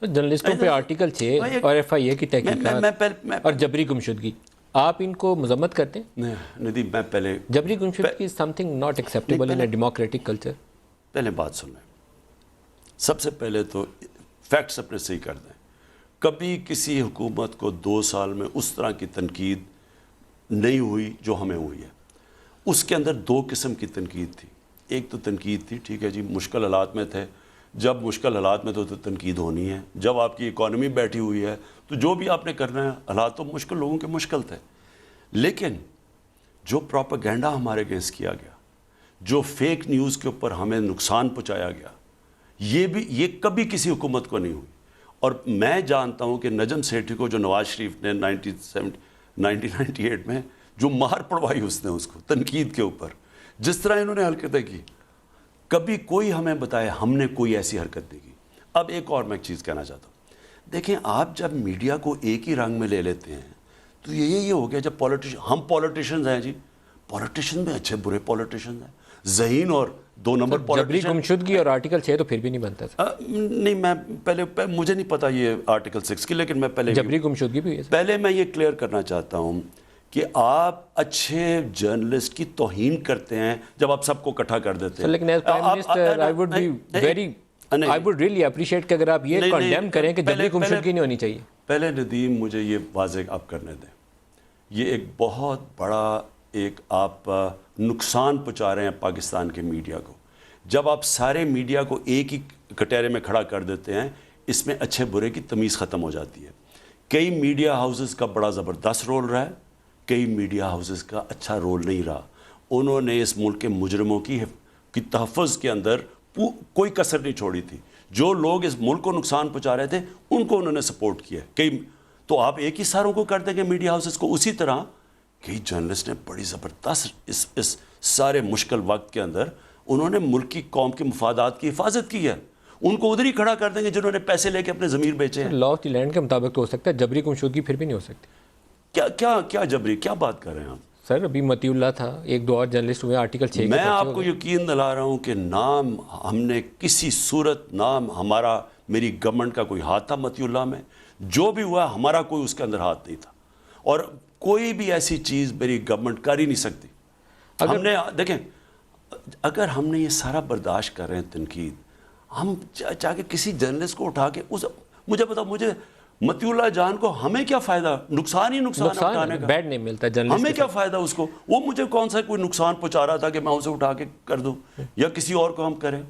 جرنلسٹوں پہ آرٹیکل 6 اور FIA کی تحقیقات اور جبری گمشدگی، آپ ان کو مذمت کرتے ہیں؟ ندیم میں پہلے جبری گمشدگی is something not acceptable in a democratic culture. پہلے بات سنیں، سب سے پہلے تو فیکٹس اپنے صحیح کر دیں. کبھی کسی حکومت کو 2 سال میں اس طرح کی تنقید نہیں ہوئی جو ہمیں ہوئی ہے. اس کے اندر 2 قسم کی تنقید تھی. ایک تو تنقید تھی، ٹھیک ہے جی، مشکل حالات میں تھے. جب مشکل حالات میں تو تنقید ہونی ہے. جب آپ کی اکانومی بیٹھی ہوئی ہے تو جو بھی آپ نے کرنا ہے، حالات تو مشکل، لوگوں کے مشکل تھے. لیکن جو پروپیگنڈا ہمارے اگینسٹ کیا گیا، جو فیک نیوز کے اوپر ہمیں نقصان پہنچایا گیا، یہ کبھی کسی حکومت کو نہیں ہوئی. اور میں جانتا ہوں کہ نجم سیٹھی کو جو نواز شریف نے 1998 میں جو مار پڑوائی اس نے اس کو تنقید کے اوپر، جس طرح انہوں نے حرکتیں کی، کبھی کوئی ہمیں بتائے ہم نے کوئی ایسی حرکت نہیں کی. اب ایک اور میں ایک چیز کہنا چاہتا ہوں. دیکھیں، آپ جب میڈیا کو ایک ہی رنگ میں لے لیتے ہیں تو یہ ہو گیا. جب ہم پولیٹیشینز ہیں جی، پولیٹیشن میں اچھے برے پولیٹیشنز ہیں، ذہین اور 2 نمبر جبری گمشدگی اور آرٹیکل 6 تو پھر بھی نہیں بنتا تھا. نہیں، میں پہلے مجھے نہیں پتا یہ آرٹیکل 6 کی، لیکن میں جبری گمشدگی بھی ہے. پہلے میں یہ کلیئر کرنا چاہتا ہوں کہ آپ اچھے جرنلسٹ کی توہین کرتے ہیں جب آپ سب کو اکٹھا کر دیتے ہیں. لیکن as prime minister I would really appreciate کہ اگر آپ یہ کنڈیم کریں کہ جبری گمشدگی نہیں ہونی چاہیے. پہلے ندیم مجھے یہ واضح آپ کرنے دیں، یہ ایک بہت بڑا آپ نقصان پہنچا رہے ہیں پاکستان کے میڈیا کو. جب آپ سارے میڈیا کو ایک ہی کٹہرے میں کھڑا کر دیتے ہیں، اس میں اچھے برے کی تمیز ختم ہو جاتی ہے. کئی میڈیا ہاؤسز کا بڑا زبردست رول رہا ہے، کئی میڈیا ہاؤسز کا اچھا رول نہیں رہا. انہوں نے اس ملک کے مجرموں کی تحفظ کے اندر کوئی کسر نہیں چھوڑی تھی. جو لوگ اس ملک کو نقصان پہنچا رہے تھے ان کو انہوں نے سپورٹ کیا. تو آپ ایک ہی ساروں کو کر دیں گے میڈیا ہاؤسز کو. اسی طرح کئی جرنلسٹ نے بڑی زبردست اس سارے مشکل وقت کے اندر انہوں نے ملک کی قوم کے مفادات کی حفاظت کی ہے. ان کو ادھر ہی کھڑا کر دیں گے جنہوں نے پیسے لے کے اپنے ضمیر بیچے ہیں. لا آف دی لینڈ کے مطابق تو ہو سکتا ہے، جبری گمشدگی پھر بھی نہیں ہو سکتی. کیا جبری، کیا بات کر رہے ہیں آپ؟ سر ابھی متی اللہ تھا، 1-2 اور جرنلسٹ ہوئے آرٹیکل 6 میں آپ کو یقین دلا رہا ہوں کہ نام ہم نے کسی صورت، نام میری گورنمنٹ کا کوئی ہاتھ تھا متی اللہ میں. جو بھی ہوا ہمارا کوئی اس کے اندر ہاتھ نہیں تھا، اور کوئی بھی ایسی چیز میری گورنمنٹ کر ہی نہیں سکتی. ہم نے دیکھیں، اگر ہم نے یہ سارا برداشت کر رہے ہیں تنقید، ہم چاہ کے کسی جرنلسٹ کو اٹھا کے مجھے بتاؤ، مجھے متی اللہ جان کو ہمیں کیا فائدہ؟ نقصان ہی نقصان اٹھانے کا. بیڈ نہیں ملتا جرنلسٹ، ہمیں کیا فائدہ اس کو؟ وہ مجھے کون سا کوئی نقصان پہنچا رہا تھا کہ میں اسے اٹھا کے کر دوں یا کسی اور کو ہم کریں.